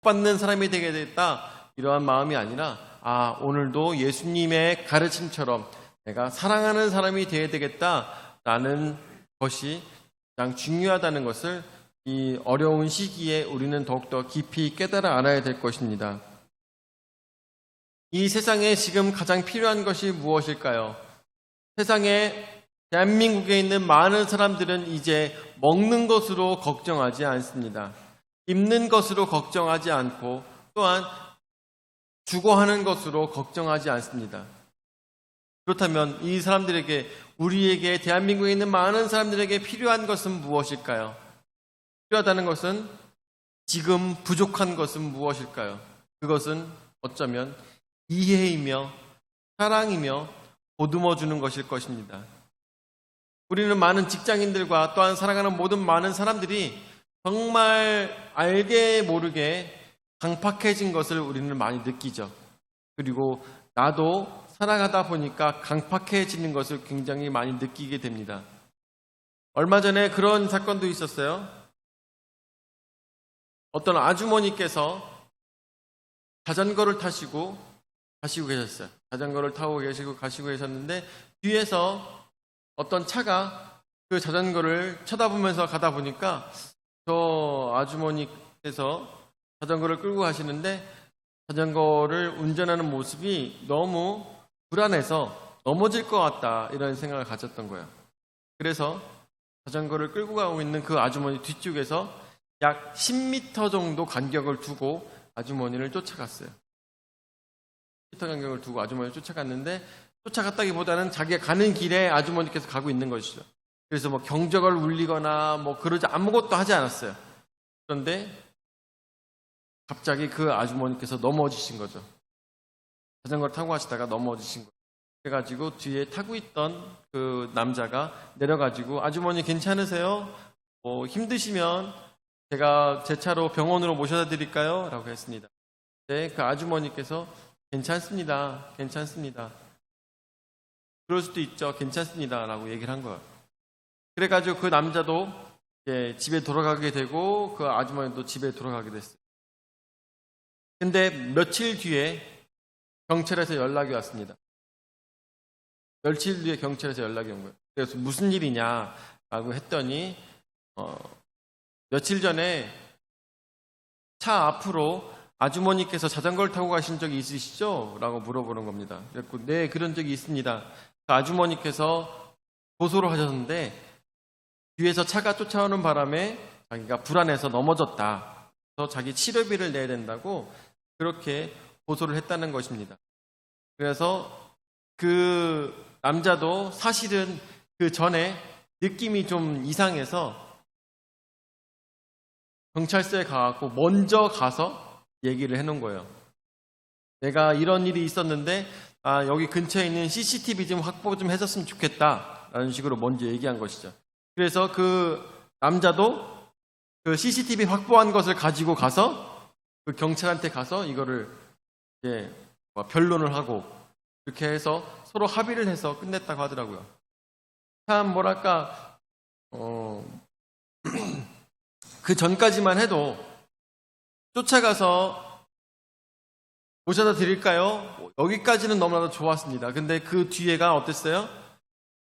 받는 사람이 되게 됐다, 이러한 마음이 아니라 오늘도 예수님의 가르침처럼 내가 사랑하는 사람이 되어야 되겠다라는 것이 가장 중요하다는 것을 이 어려운 시기에 우리는 더욱더 깊이 깨달아 알아야 될 것입니다. 이 세상에 지금 가장 필요한 것이 무엇일까요? 세상에 대한민국에 있는 많은 사람들은 이제 먹는 것으로 걱정하지 않습니다. 입는 것으로 걱정하지 않고 또한 주거하는 것으로 걱정하지 않습니다. 그렇다면 이 사람들에게, 우리에게, 대한민국에 있는 많은 사람들에게 필요한 것은 무엇일까요? 필요하다는 것은, 지금 부족한 것은 무엇일까요? 그것은 어쩌면 이해이며 사랑이며 보듬어 주는 것일 것입니다. 우리는 많은 직장인들과 또한 사랑하는 모든 많은 사람들이 정말 알게 모르게 강팍해진 것을 우리는 많이 느끼죠. 그리고 나도 살아가다 보니까 강팍해지는 것을 굉장히 많이 느끼게 됩니다. 얼마 전에 그런 사건도 있었어요. 어떤 아주머니께서 자전거를 타시고 가시고 계셨어요. 자전거를 타고 계시고 가시고 계셨는데 뒤에서 어떤 차가 그 자전거를 쳐다보면서 가다 보니까 저 아주머니께서 자전거를 끌고 가시는데 자전거를 운전하는 모습이 너무 불안해서 넘어질 것 같다, 이런 생각을 가졌던 거예요. 그래서 자전거를 끌고 가고 있는 그 아주머니 뒤쪽에서 약 10m 정도 간격을 두고 아주머니를 쫓아갔어요. 10m 간격을 두고 아주머니를 쫓아갔는데, 쫓아갔다기보다는 자기가 가는 길에 아주머니께서 가고 있는 것이죠. 그래서 뭐 경적을 울리거나 뭐 그러지 아무것도 하지 않았어요. 그런데 갑자기 그 아주머니께서 넘어지신 거죠. 자전거를 타고 가시다가 넘어지신 거예요. 그래가지고 뒤에 타고 있던 그 남자가 내려가지고, 아주머니 괜찮으세요? 뭐 힘드시면 제가 제 차로 병원으로 모셔다 드릴까요? 라고 했습니다. 네, 그 아주머니께서 괜찮습니다. 괜찮습니다. 그럴 수도 있죠. 괜찮습니다. 라고 얘기를 한 거예요. 그래가지고 그 남자도 이제 집에 돌아가게 되고 그 아주머니도 집에 돌아가게 됐어요. 근데 며칠 뒤에 경찰에서 연락이 왔습니다. 며칠 뒤에 경찰에서 연락이 온 거예요. 그래서 무슨 일이냐라고 했더니 며칠 전에 차 앞으로 아주머니께서 자전거를 타고 가신 적이 있으시죠? 라고 물어보는 겁니다. 그래서 네, 그런 적이 있습니다. 그 아주머니께서 고소를 하셨는데 뒤에서 차가 쫓아오는 바람에 자기가 불안해서 넘어졌다. 그래서 자기 치료비를 내야 된다고 그렇게 고소를 했다는 것입니다. 그래서 그 남자도 사실은 그 전에 느낌이 좀 이상해서 경찰서에 가고 먼저 가서 얘기를 해놓은 거예요. 내가 이런 일이 있었는데 여기 근처에 있는 CCTV 좀 확보 좀 해줬으면 좋겠다, 라는 식으로 먼저 얘기한 것이죠. 그래서 그 남자도 그 CCTV 확보한 것을 가지고 가서 그 경찰한테 가서 이거를 이제 변론을 하고 이렇게 해서 서로 합의를 해서 끝냈다고 하더라고요. 참 뭐랄까 그 전까지만 해도 쫓아가서 모셔다 드릴까요? 여기까지는 너무나도 좋았습니다. 근데 그 뒤에가 어땠어요?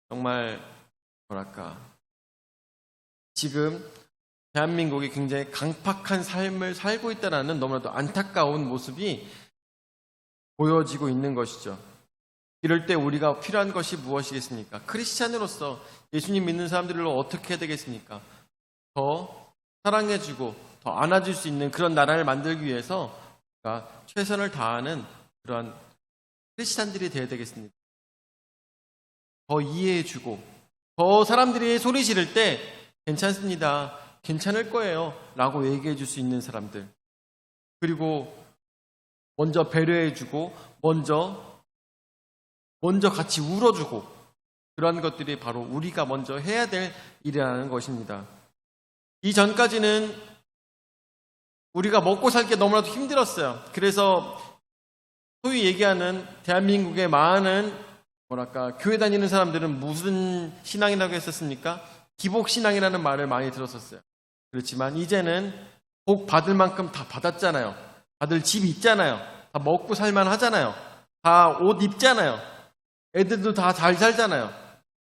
정말 뭐랄까, 지금 대한민국이 굉장히 강팍한 삶을 살고 있다는 너무나도 안타까운 모습이 보여지고 있는 것이죠. 이럴 때 우리가 필요한 것이 무엇이겠습니까? 크리스찬으로서 예수님 믿는 사람들로 어떻게 해야 되겠습니까? 더 사랑해주고 더 안아줄 수 있는 그런 나라를 만들기 위해서 우리가 최선을 다하는 그러한 크리스찬들이 되어야 되겠습니다. 더 이해해주고, 더 사람들이 소리 지를 때 괜찮습니다, 괜찮을 거예요 라고 얘기해 줄 수 있는 사람들, 그리고 먼저 배려해주고 먼저 같이 울어주고, 그런 것들이 바로 우리가 먼저 해야 될 일이라는 것입니다. 이전까지는 우리가 먹고 살 게 너무나도 힘들었어요. 그래서 소위 얘기하는 대한민국의 많은 뭐랄까 교회 다니는 사람들은 무슨 신앙이라고 했었습니까? 기복신앙이라는 말을 많이 들었었어요. 그렇지만 이제는 복 받을 만큼 다 받았잖아요. 다들 집 있잖아요. 다 먹고 살만 하잖아요. 다 옷 입잖아요. 애들도 다 잘 살잖아요.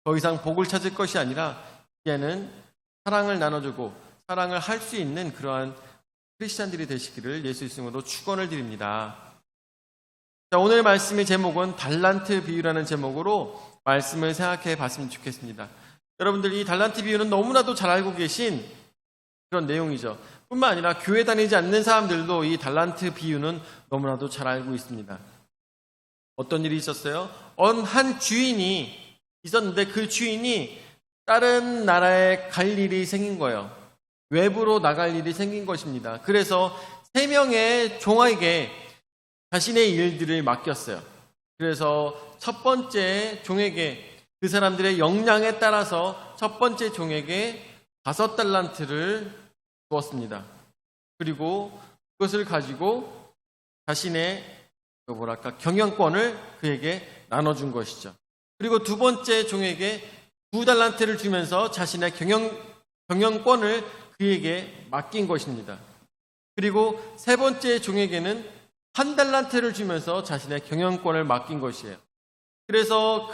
더 이상 복을 찾을 것이 아니라 이제는 사랑을 나눠주고 사랑을 할 수 있는 그러한 크리스찬들이 되시기를 예수 이름으로 축원을 드립니다. 자, 오늘 말씀의 제목은 달란트 비유라는 제목으로 말씀을 생각해 봤으면 좋겠습니다. 여러분들 이 달란트 비유는 너무나도 잘 알고 계신 그런 내용이죠. 뿐만 아니라 교회 다니지 않는 사람들도 이 달란트 비유는 너무나도 잘 알고 있습니다. 어떤 일이 있었어요? 한 주인이 있었는데 그 주인이 다른 나라에 갈 일이 생긴 거예요. 외부로 나갈 일이 생긴 것입니다. 그래서 3명의 종에게 자신의 일들을 맡겼어요. 그래서 첫 번째 종에게 그 사람들의 역량에 따라서 첫 번째 종에게 5달란트를 주었습니다. 그리고 그것을 가지고 자신의 경영권을 그에게 나눠준 것이죠. 그리고 두 번째 종에게 2달란트를 주면서 자신의 경영권을 그에게 맡긴 것입니다. 그리고 세 번째 종에게는 1달란트를 주면서 자신의 경영권을 맡긴 것이에요. 그래서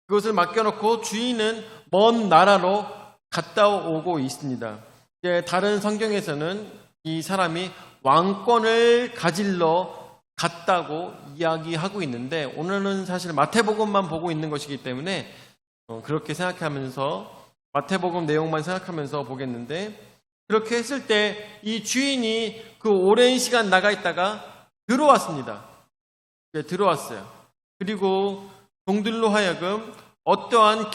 그것을 맡겨놓고 주인은 먼 나라로 갔다 오고 있습니다. 다른 성경에서는 이 사람이 왕권을 가질러 갔다고 이야기하고 있는데 오늘은 사실 마태복음만 보고 있는 것이기 때문에 그렇게 생각하면서 마태복음 내용만 생각하면서 보겠는데, 그렇게 했을 때 이 주인이 그 오랜 시간 나가 있다가 들어왔습니다. 들어왔어요. 그리고 종들로 하여금 어떠한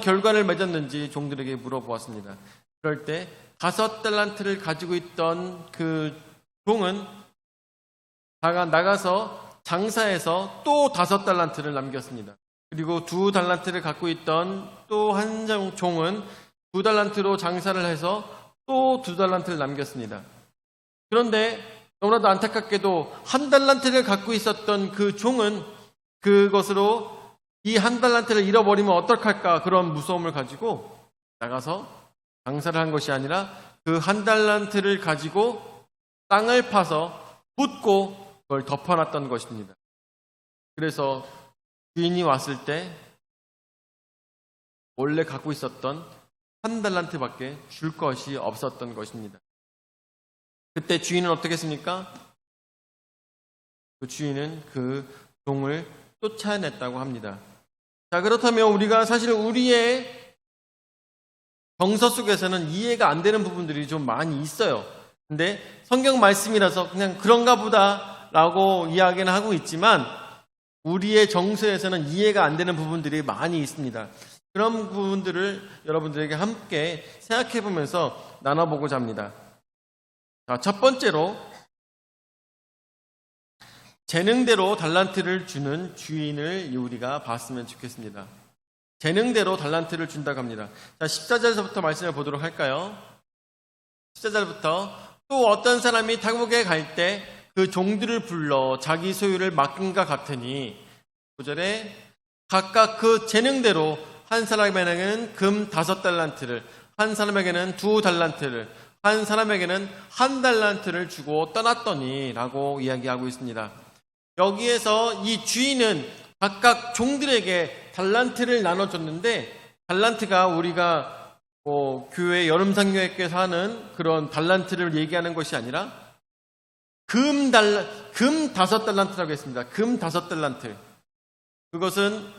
결과를 맺었는지 종들에게 물어보았습니다. 그럴 때 5달란트를 가지고 있던 그 종은 나가서 장사해서 또 5달란트를 남겼습니다. 그리고 2달란트를 갖고 있던 또 한 종은 2달란트로 장사를 해서 또 2달란트를 남겼습니다. 그런데 너무나도 안타깝게도 1달란트를 갖고 있었던 그 종은 그것으로 이 1달란트를 잃어버리면 어떡할까 그런 무서움을 가지고 나가서 장사를 한 것이 아니라 그 1달란트를 가지고 땅을 파서 묻고 그걸 덮어놨던 것입니다. 그래서 주인이 왔을 때 원래 갖고 있었던 1달란트밖에 줄 것이 없었던 것입니다. 그때 주인은 어떻게 했습니까? 그 주인은 그 종을 쫓아냈다고 합니다. 자, 그렇다면 우리가 사실 우리의 정서 속에서는 이해가 안 되는 부분들이 좀 많이 있어요. 근데 성경 말씀이라서 그냥 그런가 보다 라고 이야기는 하고 있지만 우리의 정서에서는 이해가 안 되는 부분들이 많이 있습니다. 그런 부분들을 여러분들에게 함께 생각해 보면서 나눠보고자 합니다. 자, 첫 번째로 재능대로 달란트를 주는 주인을 우리가 봤으면 좋겠습니다. 재능대로 달란트를 준다고 합니다. 자, 14절부터 말씀을 보도록 할까요? 14절부터 또 어떤 사람이 타국에 갈 때 그 종들을 불러 자기 소유를 맡긴과 같으니 9절에 각각 그 재능대로 한 사람에게는 금 5달란트를, 한 사람에게는 2달란트를, 한 사람에게는 1달란트를 주고 떠났더니 라고 이야기하고 있습니다. 여기에서 이 주인은 각각 종들에게 달란트를 나눠줬는데 달란트가 우리가 교회 여름상교회께서 하는 그런 달란트를 얘기하는 것이 아니라 금 5달란트라고 했습니다. 금 5달란트. 그것은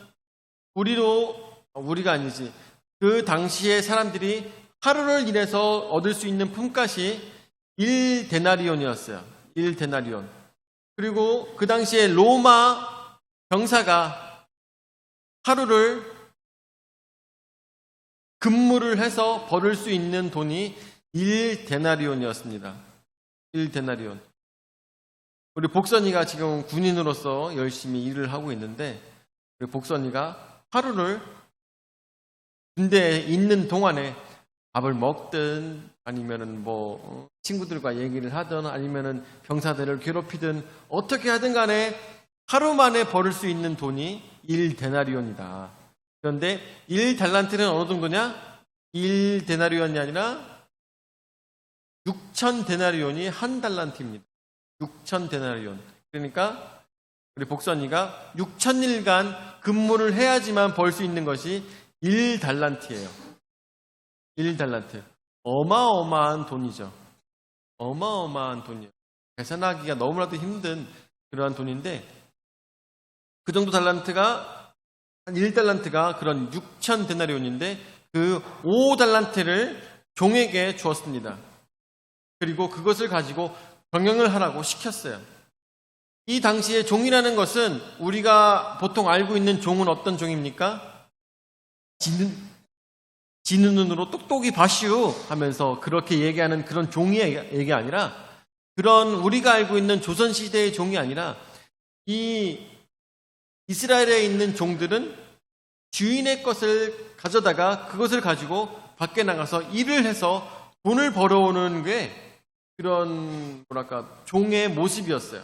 우리가 아니지. 그 당시에 사람들이 하루를 일해서 얻을 수 있는 품값이 1데나리온이었어요. 1데나리온. 그리고 그 당시에 로마 병사가 하루를 근무를 해서 벌을 수 있는 돈이 1데나리온이었습니다. 1데나리온. 우리 복선이가 지금 군인으로서 열심히 일을 하고 있는데 우리 복선이가 하루를 군대에 있는 동안에 밥을 먹든 아니면은 친구들과 얘기를 하든 아니면은 병사들을 괴롭히든 어떻게 하든 간에 하루 만에 벌을 수 있는 돈이 1데나리온이다. 그런데 1달란트는 어느 정도냐? 1데나리온이 아니라 6천 데나리온이 한 달란트입니다. 6천 데나리온. 그러니까 우리 복선이가 6천일간 근무를 해야지만 벌 수 있는 것이 1달란트예요. 1달란트. 어마어마한 돈이죠. 어마어마한 돈이에요. 계산하기가 너무나도 힘든 그러한 돈인데, 그 정도 달란트가, 한 1달란트가 그런 6천 데나리온인데, 그 5달란트를 종에게 주었습니다. 그리고 그것을 가지고 경영을 하라고 시켰어요. 이 당시에 종이라는 것은 우리가 보통 알고 있는 종은 어떤 종입니까? 지는 눈으로 똑똑히 봐슈 하면서 그렇게 얘기하는 그런 종의 얘기 아니라, 그런 우리가 알고 있는 조선시대의 종이 아니라, 이 이스라엘에 있는 종들은 주인의 것을 가져다가 그것을 가지고 밖에 나가서 일을 해서 돈을 벌어오는 게 그런 종의 모습이었어요.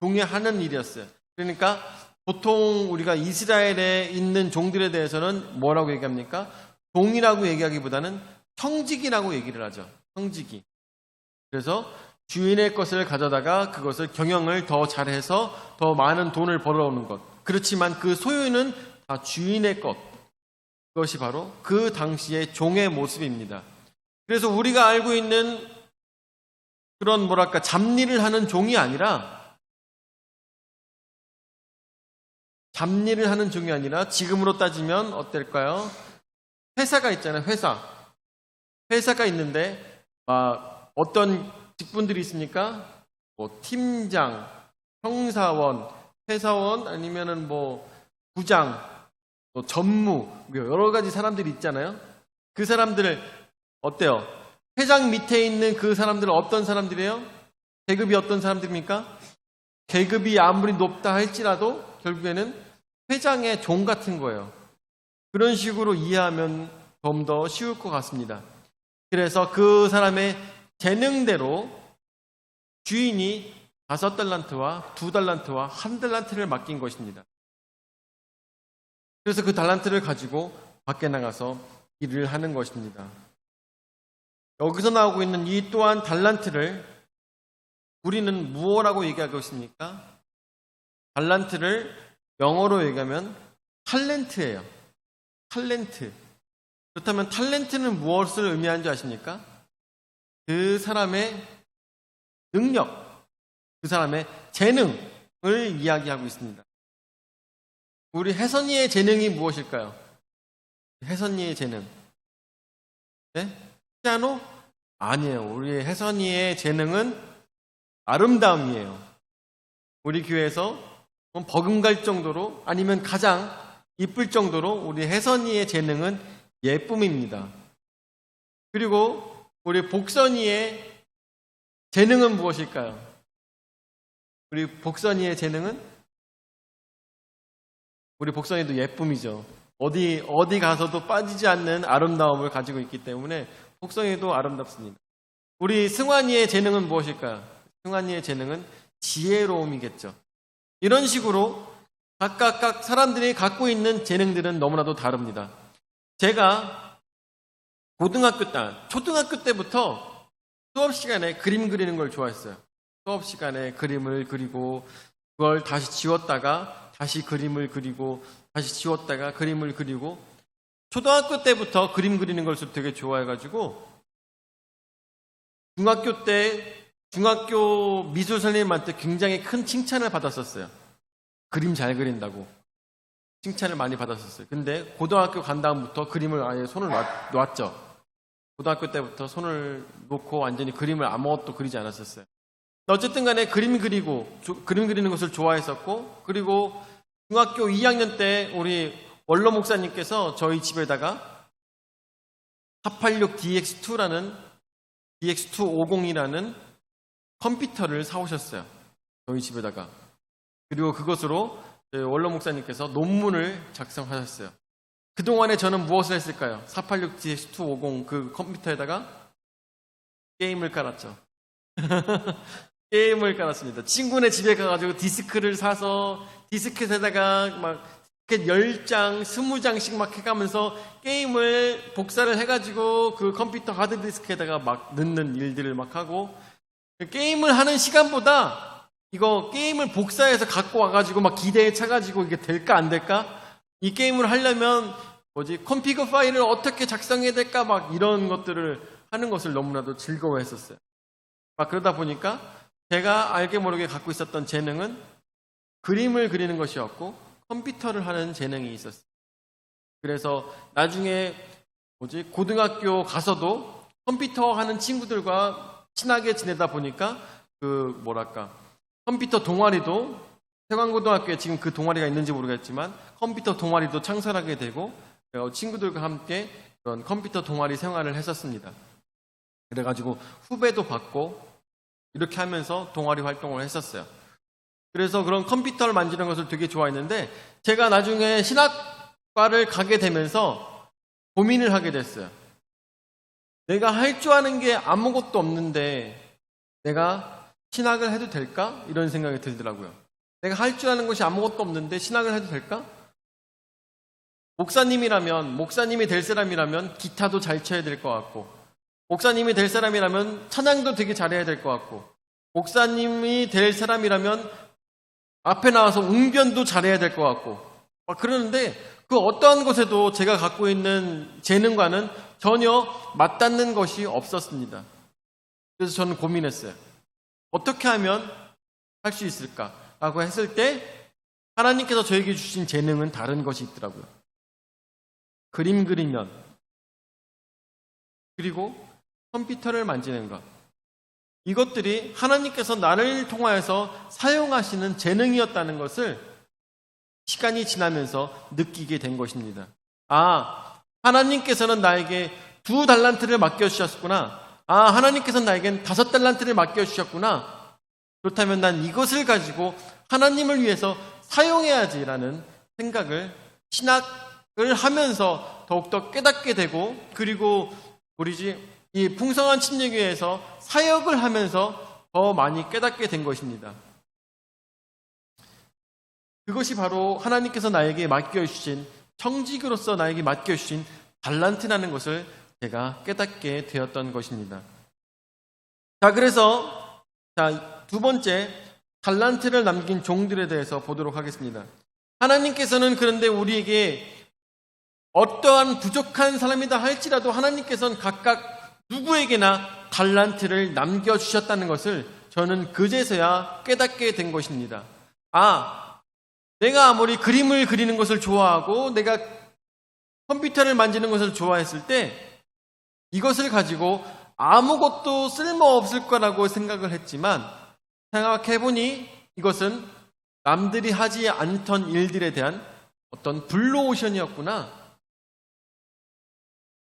종이 하는 일이었어요. 그러니까 보통 우리가 이스라엘에 있는 종들에 대해서는 뭐라고 얘기합니까? 종이라고 얘기하기보다는 청직이라고 얘기를 하죠. 청직이. 그래서 주인의 것을 가져다가 그것을 경영을 더 잘해서 더 많은 돈을 벌어오는 것. 그렇지만 그 소유는 다 주인의 것. 그것이 바로 그 당시의 종의 모습입니다. 그래서 우리가 알고 있는 그런 잡일을 하는 종이 아니라, 지금으로 따지면 어떨까요? 회사가 있잖아요. 회사가 있는데 어떤 직분들이 있습니까? 팀장, 형사원, 회사원, 아니면은 부장, 전무, 여러 가지 사람들이 있잖아요. 그 사람들을 어때요? 회장 밑에 있는 그 사람들은 어떤 사람들이에요? 계급이 어떤 사람들입니까? 계급이 아무리 높다 할지라도 결국에는 회장의 종 같은 거예요. 그런 식으로 이해하면 좀 더 쉬울 것 같습니다. 그래서 그 사람의 재능대로 주인이 5달란트와 2달란트와 1달란트를 맡긴 것입니다. 그래서 그 달란트를 가지고 밖에 나가서 일을 하는 것입니다. 여기서 나오고 있는 이 또한 달란트를 우리는 무엇라고 얘기하고 있습니까? 달란트를 영어로 얘기하면 탤런트예요. 탤런트. 그렇다면 탤런트는 무엇을 의미하는 줄 아십니까? 그 사람의 능력, 그 사람의 재능을 이야기하고 있습니다. 우리 혜선이의 재능이 무엇일까요? 혜선이의 재능. 네? 피아노? 아니에요. 우리 혜선이의 재능은 아름다움이에요. 우리 교회에서 버금갈 정도로, 아니면 가장 이쁠 정도로 우리 혜선이의 재능은 예쁨입니다. 그리고 우리 복선이의 재능은 무엇일까요? 우리 복선이의 재능은? 우리 복선이도 예쁨이죠. 어디 가서도 빠지지 않는 아름다움을 가지고 있기 때문에 복선이도 아름답습니다. 우리 승환이의 재능은 무엇일까요? 승환이의 재능은 지혜로움이겠죠. 이런 식으로 각각 사람들이 갖고 있는 재능들은 너무나도 다릅니다. 제가 초등학교 때부터 수업 시간에 그림 그리는 걸 좋아했어요. 수업 시간에 그림을 그리고 그걸 다시 지웠다가 다시 그림을 그리고 다시 지웠다가 그림을 그리고, 초등학교 때부터 그림 그리는 걸 되게 좋아해가지고 중학교 미술 선생님한테 굉장히 큰 칭찬을 받았었어요. 그림 잘 그린다고 칭찬을 많이 받았었어요. 근데 고등학교 간 다음부터 그림을 아예 손을 놨죠. 고등학교 때부터 손을 놓고 완전히 그림을 아무것도 그리지 않았었어요. 어쨌든 간에 그림 그리는 것을 좋아했었고, 그리고 중학교 2학년 때 우리 원로 목사님께서 저희 집에다가 486DX2라는 DX250이라는 컴퓨터를 사오셨어요. 저희 집에다가. 그리고 그것으로 원로 목사님께서 논문을 작성하셨어요. 그동안에 저는 무엇을 했을까요? 486DX250 그 컴퓨터에다가 게임을 깔았죠. 게임을 깔았습니다. 친구네 집에 가가지고 디스크를 사서 디스켓에다가 막 이렇게 10장, 20장씩 막 해가면서 게임을 복사를 해가지고 그 컴퓨터 하드디스크에다가 막 넣는 일들을 막 하고, 게임을 하는 시간보다 이거 게임을 복사해서 갖고 와가지고 막 기대에 차가지고 이게 될까 안 될까? 이 게임을 하려면 컴피그 파일을 어떻게 작성해야 될까? 막 이런 것들을 하는 것을 너무나도 즐거워했었어요. 막 그러다 보니까 제가 알게 모르게 갖고 있었던 재능은 그림을 그리는 것이었고 컴퓨터를 하는 재능이 있었어요. 그래서 나중에 고등학교 가서도 컴퓨터 하는 친구들과 친하게 지내다 보니까 컴퓨터 동아리도 세관고등학교에 지금 그 동아리가 있는지 모르겠지만 컴퓨터 동아리도 창설하게 되고 친구들과 함께 그런 컴퓨터 동아리 생활을 했었습니다. 그래가지고 후배도 받고 이렇게 하면서 동아리 활동을 했었어요. 그래서 그런 컴퓨터를 만지는 것을 되게 좋아했는데 제가 나중에 신학과를 가게 되면서 고민을 하게 됐어요. 내가 할 줄 아는 게 아무것도 없는데 내가 신학을 해도 될까? 이런 생각이 들더라고요. 내가 할 줄 아는 것이 아무것도 없는데 신학을 해도 될까? 목사님이 될 사람이라면 기타도 잘 쳐야 될 것 같고, 목사님이 될 사람이라면 찬양도 되게 잘해야 될 것 같고, 목사님이 될 사람이라면 앞에 나와서 웅변도 잘해야 될 것 같고, 그러는데 그 어떠한 것에도 제가 갖고 있는 재능과는 전혀 맞닿는 것이 없었습니다. 그래서 저는 고민했어요. 어떻게 하면 할 수 있을까라고 했을 때 하나님께서 저에게 주신 재능은 다른 것이 있더라고요. 그림 그리면, 그리고 컴퓨터를 만지는 것, 이것들이 하나님께서 나를 통하여서 사용하시는 재능이었다는 것을 시간이 지나면서 느끼게 된 것입니다. 하나님께서는 나에게 2달란트를 맡겨주셨구나. 하나님께서는 나에겐 5달란트를 맡겨주셨구나. 그렇다면 난 이것을 가지고 하나님을 위해서 사용해야지라는 생각을 신학을 하면서 더욱더 깨닫게 되고, 그리고 이 풍성한 침례교회에서 사역을 하면서 더 많이 깨닫게 된 것입니다. 그것이 바로 하나님께서 나에게 맡겨주신, 청직으로서 나에게 맡겨주신 달란트라는 것을 제가 깨닫게 되었던 것입니다. 그래서 두 번째, 달란트를 남긴 종들에 대해서 보도록 하겠습니다. 하나님께서는 그런데 우리에게 어떠한 부족한 사람이다 할지라도 하나님께서는 각각 누구에게나 달란트를 남겨주셨다는 것을 저는 그제서야 깨닫게 된 것입니다. 내가 아무리 그림을 그리는 것을 좋아하고 내가 컴퓨터를 만지는 것을 좋아했을 때 이것을 가지고 아무것도 쓸모없을 거라고 생각을 했지만 생각해보니 이것은 남들이 하지 않던 일들에 대한 어떤 블루오션이었구나,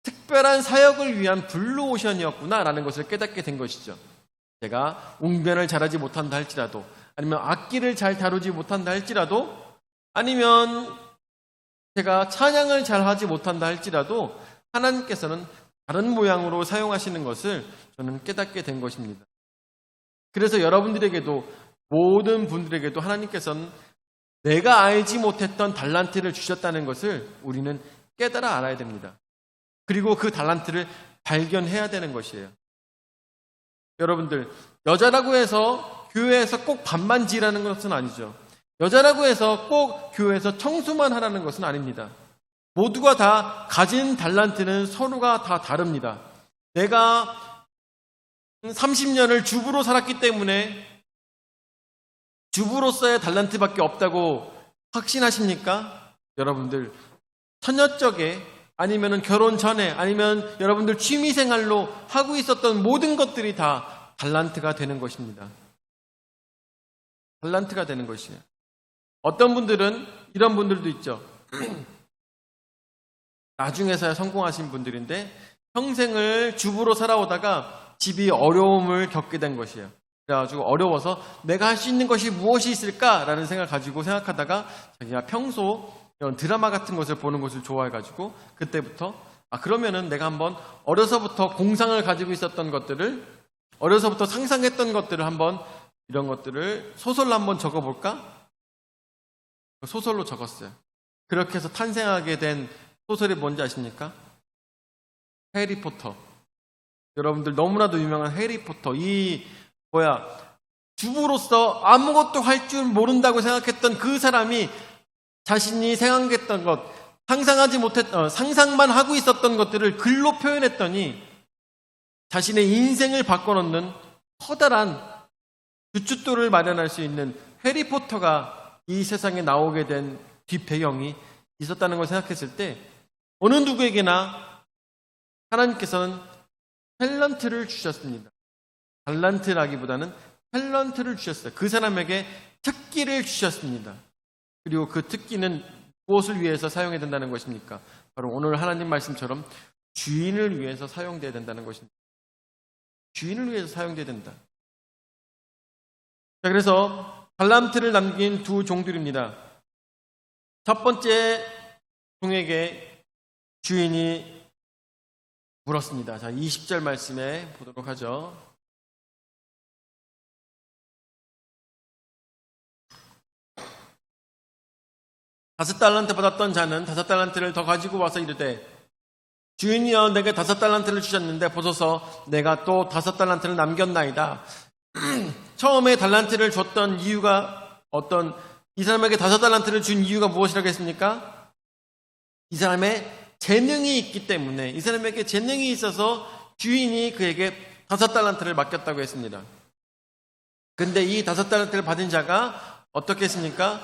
특별한 사역을 위한 블루오션이었구나 라는 것을 깨닫게 된 것이죠. 제가 웅변을 잘하지 못한다 할지라도, 아니면 악기를 잘 다루지 못한다 할지라도, 아니면 제가 찬양을 잘하지 못한다 할지라도 하나님께서는 다른 모양으로 사용하시는 것을 저는 깨닫게 된 것입니다. 그래서 여러분들에게도, 모든 분들에게도 하나님께서는 내가 알지 못했던 달란트를 주셨다는 것을 우리는 깨달아 알아야 됩니다. 그리고 그 달란트를 발견해야 되는 것이에요. 여러분들, 여자라고 해서 교회에서 꼭 밥만 지라는 것은 아니죠. 여자라고 해서 꼭 교회에서 청소만 하라는 것은 아닙니다. 모두가 다 가진 달란트는 서로가 다 다릅니다. 내가 30년을 주부로 살았기 때문에 주부로서의 달란트밖에 없다고 확신하십니까? 여러분들, 처녀적에, 아니면 결혼 전에, 아니면 여러분들 취미생활로 하고 있었던 모든 것들이 다 달란트가 되는 것입니다. 달란트가 되는 것이에요. 어떤 분들은 이런 분들도 있죠. 나중에서야 성공하신 분들인데 평생을 주부로 살아오다가 집이 어려움을 겪게 된 것이에요. 그래가지고 어려워서 내가 할 수 있는 것이 무엇이 있을까라는 생각을 가지고 생각하다가 자기가 평소 이런 드라마 같은 것을 보는 것을 좋아해가지고 그때부터 그러면은 내가 한번 어려서부터 공상을 가지고 있었던 것들을, 어려서부터 상상했던 것들을 한번, 이런 것들을 소설로 한번 적어볼까? 소설로 적었어요. 그렇게 해서 탄생하게 된 소설이 뭔지 아십니까? 해리포터. 여러분들 너무나도 유명한 해리포터. 주부로서 아무것도 할 줄 모른다고 생각했던 그 사람이 자신이 생각했던 것, 상상만 하고 있었던 것들을 글로 표현했더니 자신의 인생을 바꿔놓는 커다란 주춧돌을 마련할 수 있는 해리포터가 이 세상에 나오게 된 뒷배경이 있었다는 걸 생각했을 때 어느 누구에게나 하나님께서는 탤런트를 주셨습니다. 달란트라기보다는 탤런트를 주셨어요. 그 사람에게 특기를 주셨습니다. 그리고 그 특기는 무엇을 위해서 사용해야 된다는 것입니까? 바로 오늘 하나님 말씀처럼 주인을 위해서 사용돼야 된다는 것입니다. 주인을 위해서 사용돼야 된다. 자, 그래서 달란트를 남긴 두 종들입니다. 첫 번째 종에게 주인이 물었습니다. 자, 20절 말씀에 보도록 하죠. 다섯 달란트 받았던 자는 다섯 달란트를 더 가지고 와서 이르되 주인이여 내게 다섯 달란트를 주셨는데 보소서 내가 또 다섯 달란트를 남겼나이다. 처음에 달란트를 줬던 이유가 이 사람에게 다섯 달란트를 준 이유가 무엇이라고 했습니까? 이 사람의 재능이 있기 때문에, 이 사람에게 재능이 있어서 주인이 그에게 다섯 달란트를 맡겼다고 했습니다. 근데 이 다섯 달란트를 받은 자가 어떻게 했습니까?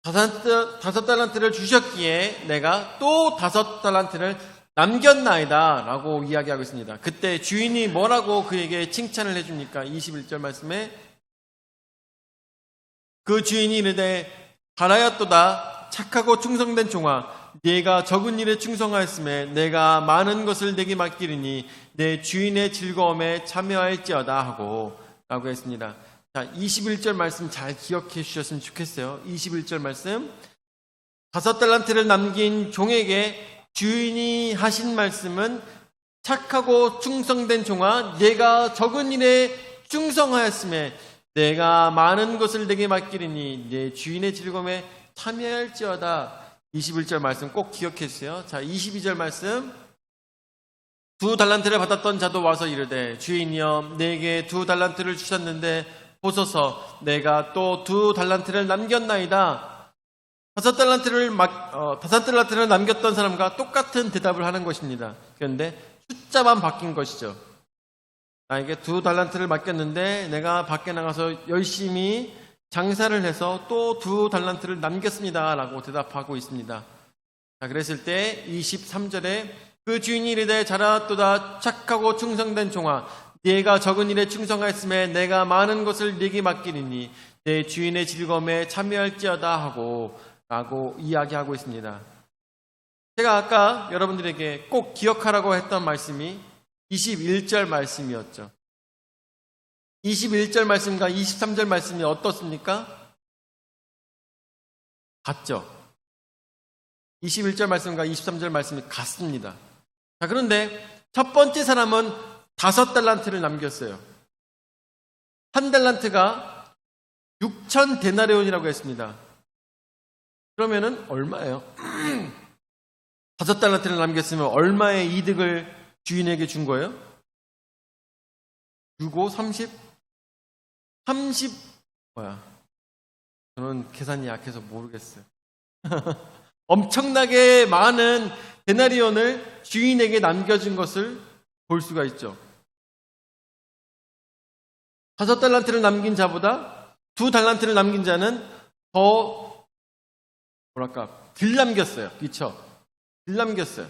다섯 달란트를 주셨기에 내가 또 다섯 달란트를 남겼나이다 라고 이야기하고 있습니다. 그때 주인이 뭐라고 그에게 칭찬을 해줍니까? 21절 말씀에 그 주인이 이르되 잘하였도다 착하고 충성된 종아 네가 적은 일에 충성하였음에 내가 많은 것을 내게 맡기리니 내 주인의 즐거움에 참여할지어다 하고 라고 했습니다. 자, 21절 말씀 잘 기억해 주셨으면 좋겠어요. 21절 말씀 다섯 달란트를 남긴 종에게 주인이 하신 말씀은 착하고 충성된 종아 내가 적은 일에 충성하였음에 내가 많은 것을 내게 맡기리니 내 주인의 즐거움에 참여할지어다. 21절 말씀 꼭 기억해 주세요. 자, 22절 말씀 두 달란트를 받았던 자도 와서 이르되 주인이여 내게 두 달란트를 주셨는데 보소서 내가 또 두 달란트를 남겼나이다. 다섯 달란트를 남겼던 사람과 똑같은 대답을 하는 것입니다. 그런데 숫자만 바뀐 것이죠. 나에게 두 달란트를 맡겼는데 내가 밖에 나가서 열심히 장사를 해서 또 두 달란트를 남겼습니다 라고 대답하고 있습니다. 자, 그랬을 때 23절에 그 주인이 이르되 잘하였도다 착하고 충성된 종아 네가 적은 일에 충성하였음에 내가 많은 것을 네게 맡기리니 내 주인의 즐거움에 참여할지어다 하고 라고 이야기하고 있습니다. 제가 아까 여러분들에게 꼭 기억하라고 했던 말씀이 21절 말씀이었죠. 21절 말씀과 23절 말씀이 어떻습니까? 같죠? 21절 말씀과 23절 말씀이 같습니다. 자, 그런데 첫 번째 사람은 다섯 달란트를 남겼어요. 한 달란트가 6천 데나리온이라고 했습니다. 그러면은 얼마예요? 다섯 달란트를 남겼으면 얼마의 이득을 주인에게 준 거예요? 6, 5, 30? 저는 계산이 약해서 모르겠어요. 엄청나게 많은 데나리온을 주인에게 남겨준 것을 볼 수가 있죠. 다섯 달란트를 남긴 자보다 두 달란트를 남긴 자는 더 덜 남겼어요. 그렇죠? 덜 남겼어요.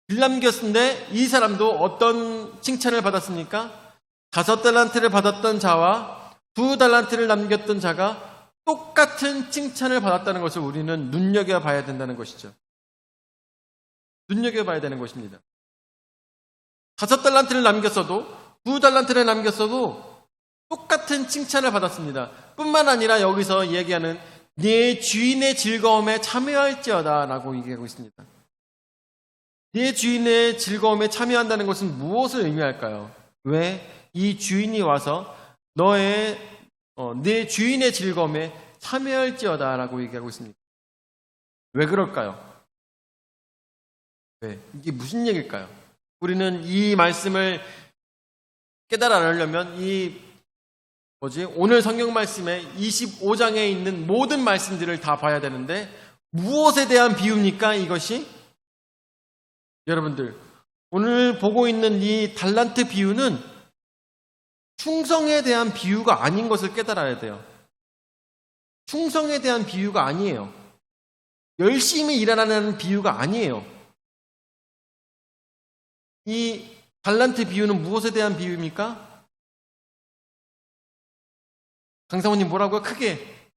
덜 남겼는데 이 사람도 어떤 칭찬을 받았습니까? 다섯 달란트를 받았던 자와 두 달란트를 남겼던 자가 똑같은 칭찬을 받았다는 것을 우리는 눈여겨봐야 된다는 것이죠. 눈여겨봐야 되는 것입니다. 다섯 달란트를 남겼어도 두 달란트를 남겼어도 똑같은 칭찬을 받았습니다. 뿐만 아니라 여기서 얘기하는 네 주인의 즐거움에 참여할지어다 라고 얘기하고 있습니다. 네 주인의 즐거움에 참여한다는 것은 무엇을 의미할까요? 왜 이 주인이 와서 내 주인의 즐거움에 참여할지어다 라고 얘기하고 있습니다. 왜 그럴까요? 네, 이게 무슨 얘기일까요? 우리는 이 말씀을 깨달아 알려면 오늘 성경 말씀에 25장에 있는 모든 말씀들을 다 봐야 되는데 무엇에 대한 비유입니까? 이것이? 여러분들, 오늘 보고 있는 이 달란트 비유는 충성에 대한 비유가 아닌 것을 깨달아야 돼요. 충성에 대한 비유가 아니에요. 열심히 일하라는 비유가 아니에요. 이 달란트 비유는 무엇에 대한 비유입니까? 강사모님 뭐라고요? 크게.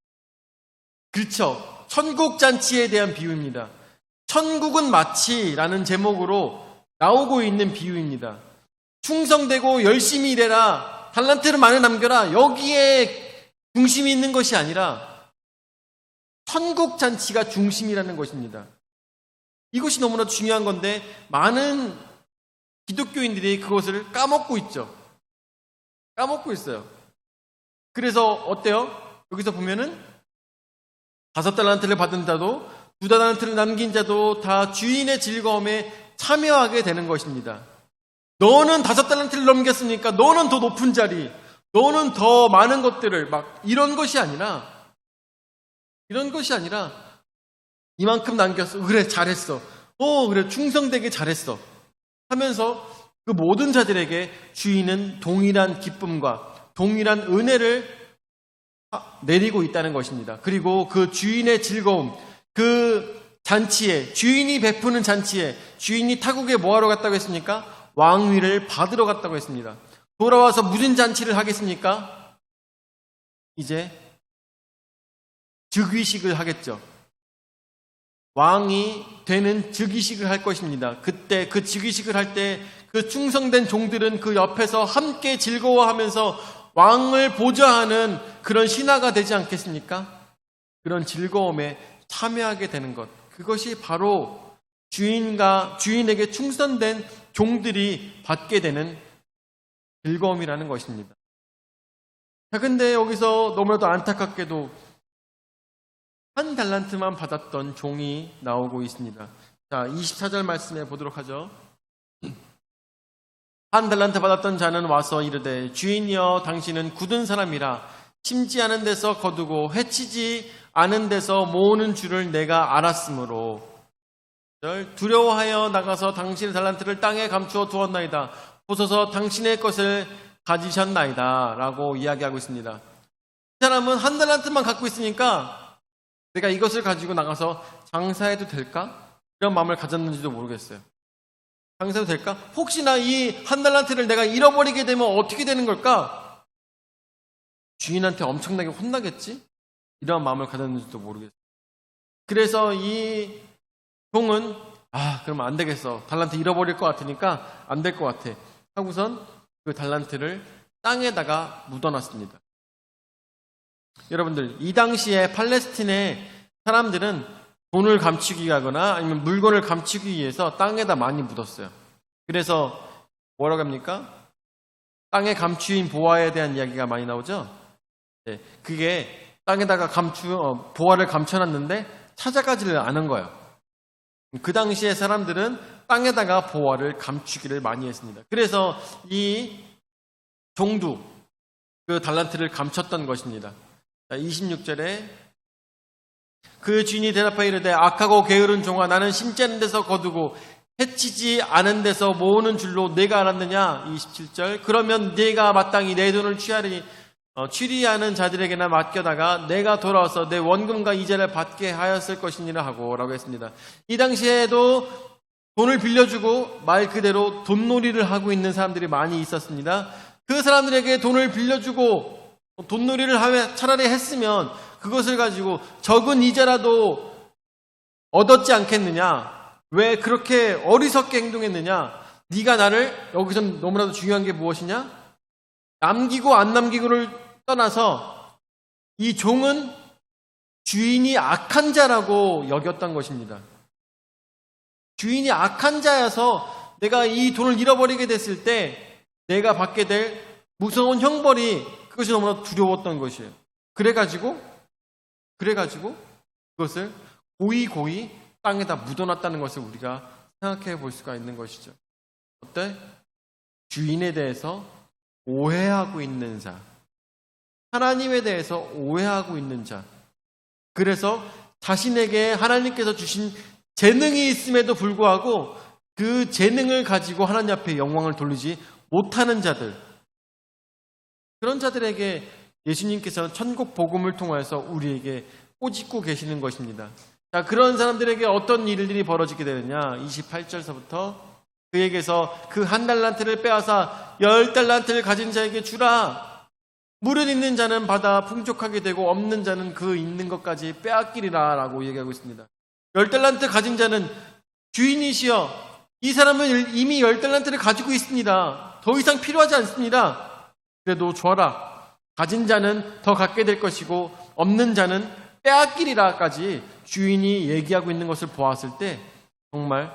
그렇죠. 천국 잔치에 대한 비유입니다. 천국은 마치라는 제목으로 나오고 있는 비유입니다. 충성되고 열심히 일해라. 달란트를 많이 남겨라. 여기에 중심이 있는 것이 아니라 천국 잔치가 중심이라는 것입니다. 이것이 너무나 중요한 건데 많은 기독교인들이 그것을 까먹고 있죠. 까먹고 있어요. 그래서 어때요? 여기서 보면은 5달란트를 받은 자도 2달란트를 남긴 자도 다 주인의 즐거움에 참여하게 되는 것입니다. 너는 5달란트를 넘겼으니까 너는 더 높은 자리, 너는 더 많은 것들을 이런 것이 아니라 이만큼 남겼어. 그래, 잘했어. 그래, 충성되게 잘했어. 하면서 그 모든 자들에게 주인은 동일한 기쁨과 동일한 은혜를 내리고 있다는 것입니다. 그리고 그 주인의 즐거움, 그 잔치에, 주인이 베푸는 잔치에, 주인이 타국에 뭐하러 갔다고 했습니까? 왕위를 받으러 갔다고 했습니다. 돌아와서 무슨 잔치를 하겠습니까? 이제 즉위식을 하겠죠. 왕이 되는 즉위식을 할 것입니다. 그때 그 즉위식을 할 때 그 충성된 종들은 그 옆에서 함께 즐거워하면서 왕을 보좌하는 그런 신하가 되지 않겠습니까? 그런 즐거움에 참여하게 되는 것. 그것이 바로 주인에게 충성된 종들이 받게 되는 즐거움이라는 것입니다. 자, 근데 여기서 너무나도 안타깝게도 1달란트만 받았던 종이 나오고 있습니다. 자, 24절 말씀해 보도록 하죠. 1달란트 받았던 자는 와서 이르되 주인이여 당신은 굳은 사람이라 심지 않은 데서 거두고 해치지 않은 데서 모으는 줄을 내가 알았으므로 두려워하여 나가서 당신의 달란트를 땅에 감추어 두었나이다. 보소서 당신의 것을 가지셨나이다 라고 이야기하고 있습니다. 이 사람은 1달란트만 갖고 있으니까 내가 이것을 가지고 나가서 장사해도 될까? 이런 마음을 가졌는지도 모르겠어요. 장사해도 될까? 혹시나 이 1달란트를 내가 잃어버리게 되면 어떻게 되는 걸까? 주인한테 엄청나게 혼나겠지? 이런 마음을 가졌는지도 모르겠어요. 그래서 이 종은 그러면 안 되겠어. 달란트 잃어버릴 것 같으니까 안 될 것 같아. 하고선 그 달란트를 땅에다가 묻어놨습니다. 여러분들, 이 당시에 팔레스틴의 사람들은 돈을 감추기 하거나 아니면 물건을 감추기 위해서 땅에다 많이 묻었어요. 그래서 뭐라고 합니까? 땅에 감추인 보화에 대한 이야기가 많이 나오죠? 네, 그게 땅에다가 보화를 감춰놨는데 찾아가지를 않은 거예요. 그 당시에 사람들은 땅에다가 보화를 감추기를 많이 했습니다. 그래서 이 종도 그 달란트를 감췄던 것입니다. 26절에 그 주인이 대답하여 이르되 악하고 게으른 종아 나는 심지 않은 데서 거두고 해치지 않은 데서 모으는 줄로 내가 알았느냐. 27절 그러면 네가 마땅히 내 돈을 취리하는 자들에게나 맡겨다가 내가 돌아와서 내 원금과 이자를 받게 하였을 것이니라 하고 라고 했습니다. 이 당시에도 돈을 빌려주고 말 그대로 돈놀이를 하고 있는 사람들이 많이 있었습니다. 그 사람들에게 돈을 빌려주고 돈놀이를 차라리 했으면 그것을 가지고 적은 이자라도 얻었지 않겠느냐. 왜 그렇게 어리석게 행동했느냐. 네가 나를, 여기서 너무나도 중요한 게 무엇이냐, 남기고 안 남기고를 떠나서 이 종은 주인이 악한 자라고 여겼던 것입니다. 주인이 악한 자여서 내가 이 돈을 잃어버리게 됐을 때 내가 받게 될 무서운 형벌이, 그것이 너무나 두려웠던 것이에요. 그래가지고 그것을 고이 땅에다 묻어놨다는 것을 우리가 생각해 볼 수가 있는 것이죠. 어때? 주인에 대해서 오해하고 있는 자, 하나님에 대해서 오해하고 있는 자, 그래서 자신에게 하나님께서 주신 재능이 있음에도 불구하고 그 재능을 가지고 하나님 앞에 영광을 돌리지 못하는 자들, 그런 자들에게 예수님께서는 천국 복음을 통해서 우리에게 꼬집고 계시는 것입니다. 자, 그런 사람들에게 어떤 일들이 벌어지게 되느냐? 28절서부터 그에게서 그 1달란트를 빼앗아 10달란트를 가진 자에게 주라. 무릇 있는 자는 받아 풍족하게 되고 없는 자는 그 있는 것까지 빼앗기리라 라고 얘기하고 있습니다. 10달란트 가진 자는 주인이시여, 이 사람은 이미 10달란트를 가지고 있습니다. 더 이상 필요하지 않습니다. 그래도 줘라. 가진 자는 더 갖게 될 것이고 없는 자는 빼앗기리라까지 주인이 얘기하고 있는 것을 보았을 때 정말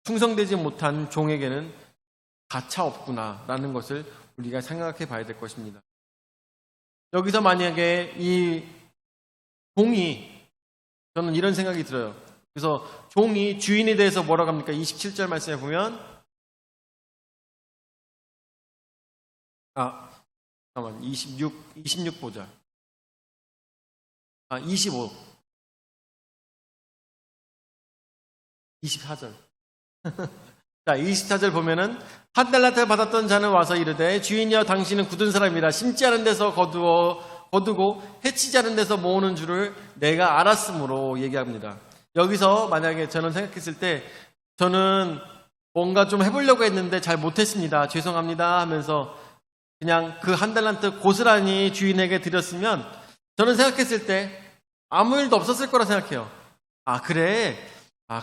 충성되지 못한 종에게는 가차 없구나라는 것을 우리가 생각해 봐야 될 것입니다. 여기서 만약에 이 종이, 저는 이런 생각이 들어요. 그래서 종이 주인에 대해서 뭐라고 합니까? 27절 말씀에 보면 잠깐만 26 보자. 25 24절 자, 24절 보면은 1달란트를 받았던 자는 와서 이르되 주인이여 당신은 굳은 사람이라 심지 않은 데서 거두고 해치지 않은 데서 모으는 줄을 내가 알았으므로 얘기합니다. 여기서 만약에 저는 생각했을 때 저는 뭔가 좀 해보려고 했는데 잘 못했습니다. 죄송합니다 하면서 그냥 그 1달란트 고스란히 주인에게 드렸으면 저는 생각했을 때 아무 일도 없었을 거라 생각해요. 그래.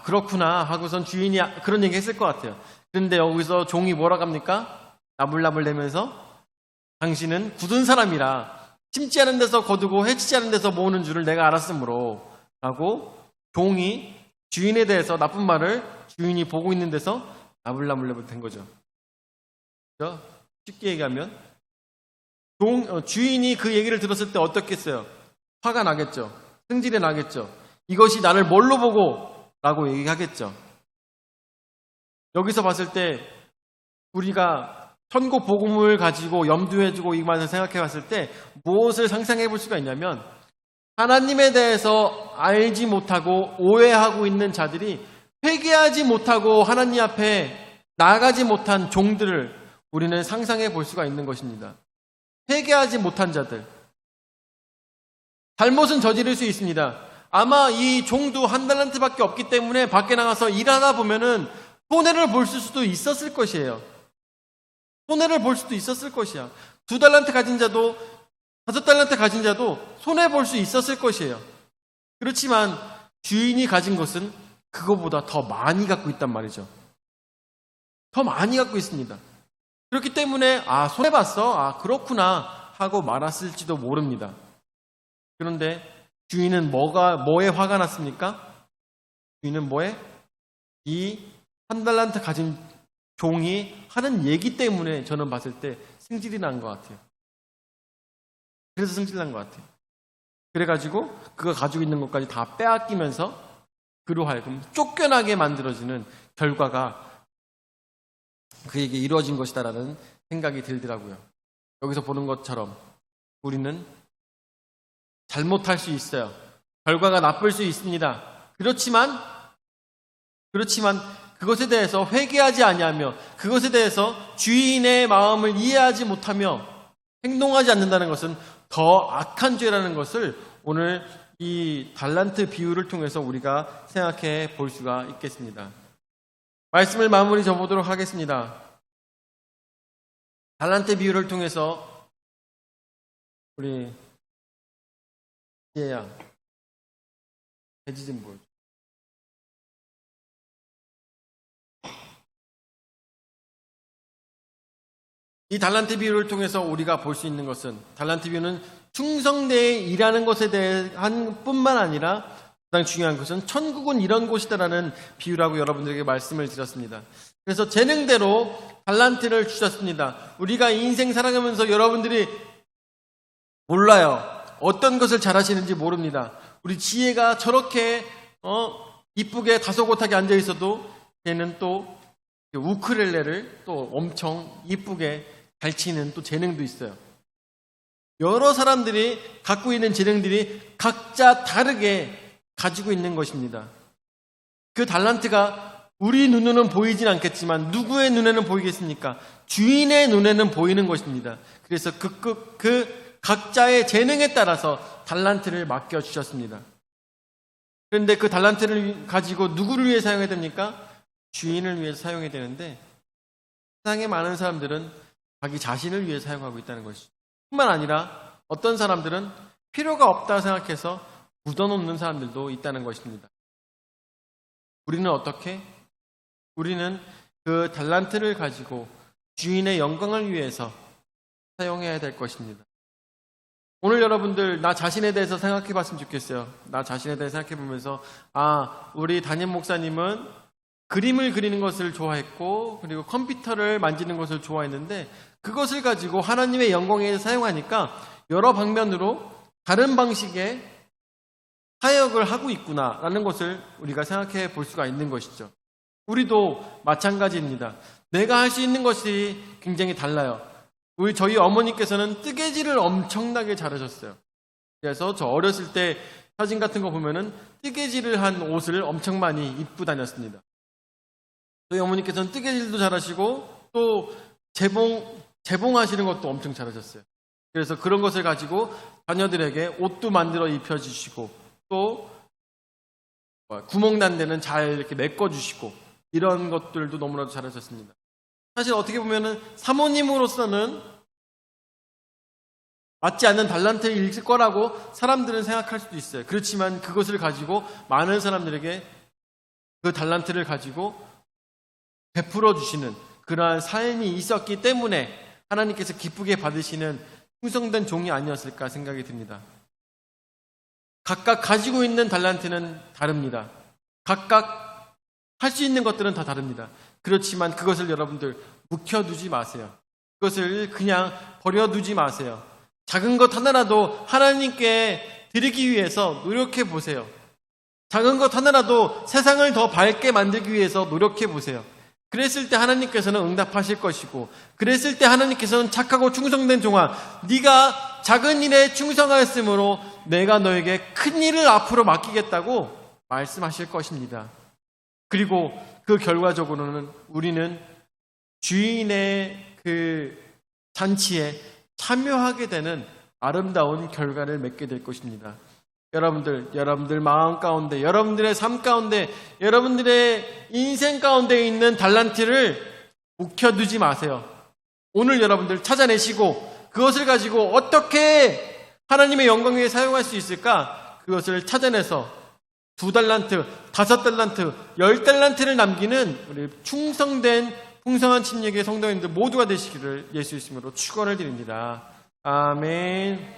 그렇구나 하고선 주인이 그런 얘기 했을 것 같아요. 그런데 여기서 종이 뭐라고 합니까? 나불나불 내면서 당신은 굳은 사람이라 심지 않은 데서 거두고 해치지 않은 데서 모으는 줄을 내가 알았으므로 라고 종이 주인에 대해서 나쁜 말을 주인이 보고 있는 데서 나불나불 된 거죠. 그렇죠? 쉽게 얘기하면 주인이 그 얘기를 들었을 때 어떻겠어요? 화가 나겠죠. 승질이 나겠죠. 이것이 나를 뭘로 보고 라고 얘기하겠죠. 여기서 봤을 때 우리가 천국 복음을 가지고 염두해주고 이 말을 생각해 봤을 때 무엇을 상상해 볼 수가 있냐면 하나님에 대해서 알지 못하고 오해하고 있는 자들이 회개하지 못하고 하나님 앞에 나아가지 못한 종들을 우리는 상상해 볼 수가 있는 것입니다. 회개하지 못한 자들, 잘못은 저지를 수 있습니다. 아마 이 종도 1달란트밖에 없기 때문에 밖에 나가서 일하다 보면은 손해를 볼 수도 있었을 것이에요. 손해를 볼 수도 있었을 것이야. 2달란트 가진 자도 5달란트 가진 자도 손해 볼 수 있었을 것이에요. 그렇지만 주인이 가진 것은 그거보다 더 많이 갖고 있단 말이죠. 더 많이 갖고 있습니다. 그렇기 때문에 손해 봤어. 그렇구나 하고 말았을지도 모릅니다. 그런데 주인은 뭐에 화가 났습니까? 주인은 뭐에? 이 1달란트 가진 종이 하는 얘기 때문에 저는 봤을 때 승질이 난 것 같아요. 그래서 승질 난 것 같아요. 그래가지고 그가 가지고 있는 것까지 다 빼앗기면서 그로 하여금 쫓겨나게 만들어지는 결과가 그에게 이루어진 것이다라는 생각이 들더라고요. 여기서 보는 것처럼 우리는 잘못할 수 있어요. 결과가 나쁠 수 있습니다. 그렇지만 그것에 대해서 회개하지 아니하며 그것에 대해서 주인의 마음을 이해하지 못하며 행동하지 않는다는 것은 더 악한 죄라는 것을 오늘 이 달란트 비유를 통해서 우리가 생각해 볼 수가 있겠습니다. 말씀을 마무리 접어보도록 하겠습니다. 달란트 비유를 통해서 우리 지혜야, 돼지 좀 보여줘. 이 달란트 비유를 통해서 우리가 볼 수 있는 것은 달란트 비유는 충성되에 일하는 것에 대한 뿐만 아니라 가장 중요한 것은 천국은 이런 곳이다라는 비유라고 여러분들에게 말씀을 드렸습니다. 그래서 재능대로 달란트를 주셨습니다. 우리가 인생 살아가면서 여러분들이 몰라요. 어떤 것을 잘하시는지 모릅니다. 우리 지혜가 저렇게 이쁘게 다소곳하게 앉아 있어도 걔는 또 우크렐레를 또 엄청 이쁘게 잘 치는 또 재능도 있어요. 여러 사람들이 갖고 있는 재능들이 각자 다르게 가지고 있는 것입니다. 그 달란트가 우리 눈에는 보이진 않겠지만 누구의 눈에는 보이겠습니까? 주인의 눈에는 보이는 것입니다. 그래서 그 각자의 재능에 따라서 달란트를 맡겨주셨습니다. 그런데 그 달란트를 가지고 누구를 위해 사용해야 됩니까? 주인을 위해서 사용해야 되는데 세상에 많은 사람들은 자기 자신을 위해 사용하고 있다는 것이죠. 뿐만 아니라 어떤 사람들은 필요가 없다 생각해서 묻어놓는 사람들도 있다는 것입니다. 우리는 어떻게? 우리는 그 달란트를 가지고 주인의 영광을 위해서 사용해야 될 것입니다. 오늘 여러분들 나 자신에 대해서 생각해 봤으면 좋겠어요. 나 자신에 대해서 생각해 보면서 우리 담임 목사님은 그림을 그리는 것을 좋아했고 그리고 컴퓨터를 만지는 것을 좋아했는데 그것을 가지고 하나님의 영광에 사용하니까 여러 방면으로 다른 방식의 사역을 하고 있구나라는 것을 우리가 생각해 볼 수가 있는 것이죠. 우리도 마찬가지입니다. 내가 할 수 있는 것이 굉장히 달라요. 저희 어머니께서는 뜨개질을 엄청나게 잘하셨어요. 그래서 저 어렸을 때 사진 같은 거 보면은 뜨개질을 한 옷을 엄청 많이 입고 다녔습니다. 저희 어머니께서는 뜨개질도 잘하시고 또 재봉하시는 것도 엄청 잘하셨어요. 그래서 그런 것을 가지고 자녀들에게 옷도 만들어 입혀주시고 또 구멍 난 데는 잘 이렇게 메꿔주시고 이런 것들도 너무나도 잘하셨습니다. 사실 어떻게 보면은 사모님으로서는 맞지 않는 달란트를 있을 거라고 사람들은 생각할 수도 있어요. 그렇지만 그것을 가지고 많은 사람들에게 그 달란트를 가지고 베풀어 주시는 그러한 삶이 있었기 때문에 하나님께서 기쁘게 받으시는 충성된 종이 아니었을까 생각이 듭니다. 각각 가지고 있는 달란트는 다릅니다. 각각 할 수 있는 것들은 다 다릅니다. 그렇지만 그것을 여러분들 묵혀두지 마세요. 그것을 그냥 버려두지 마세요. 작은 것 하나라도 하나님께 드리기 위해서 노력해 보세요. 작은 것 하나라도 세상을 더 밝게 만들기 위해서 노력해 보세요. 그랬을 때 하나님께서는 응답하실 것이고 그랬을 때 하나님께서는 착하고 충성된 종아 네가 작은 일에 충성하였으므로 내가 너에게 큰 일을 앞으로 맡기겠다고 말씀하실 것입니다. 그리고 그 결과적으로는 우리는 주인의 그 잔치에 참여하게 되는 아름다운 결과를 맺게 될 것입니다. 여러분들 마음 가운데, 여러분들의 삶 가운데, 여러분들의 인생 가운데 있는 달란트를 묵혀두지 마세요. 오늘 여러분들 찾아내시고 그것을 가지고 어떻게 하나님의 영광 위에 사용할 수 있을까? 그것을 찾아내서 2달란트, 5달란트, 10달란트를 남기는 우리 충성된 풍성한 침례교회 성도님들 모두가 되시기를 예수 이름으로 축원을 드립니다. 아멘.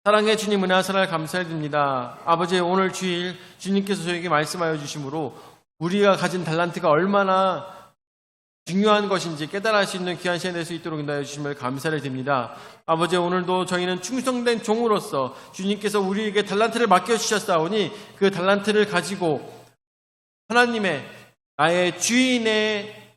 사랑의 주님 은혜와 사랑을 감사드립니다. 아버지 오늘 주일 주님께서 저에게 말씀하여 주심으로 우리가 가진 달란트가 얼마나 중요한 것인지 깨달을 수 있는 귀한 시간 될 수 있도록 인도하여 주심을 감사를 드립니다. 아버지 오늘도 저희는 충성된 종으로서 주님께서 우리에게 달란트를 맡겨주셨사오니 그 달란트를 가지고 하나님의 나의 주인의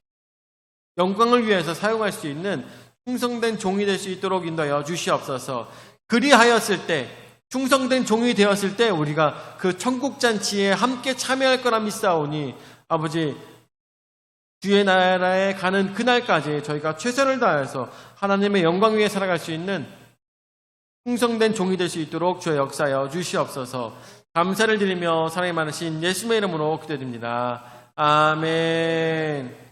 영광을 위해서 사용할 수 있는 충성된 종이 될 수 있도록 인도하여 주시옵소서. 그리하였을 때 충성된 종이 되었을 때 우리가 그 천국잔치에 함께 참여할 거라 믿사오니 아버지 주의 나라에 가는 그날까지 저희가 최선을 다해서 하나님의 영광 위에 살아갈 수 있는 충성된 종이 될 수 있도록 주의 역사여 주시옵소서. 감사를 드리며 사랑이 많으신 예수님의 이름으로 기도드립니다. 아멘.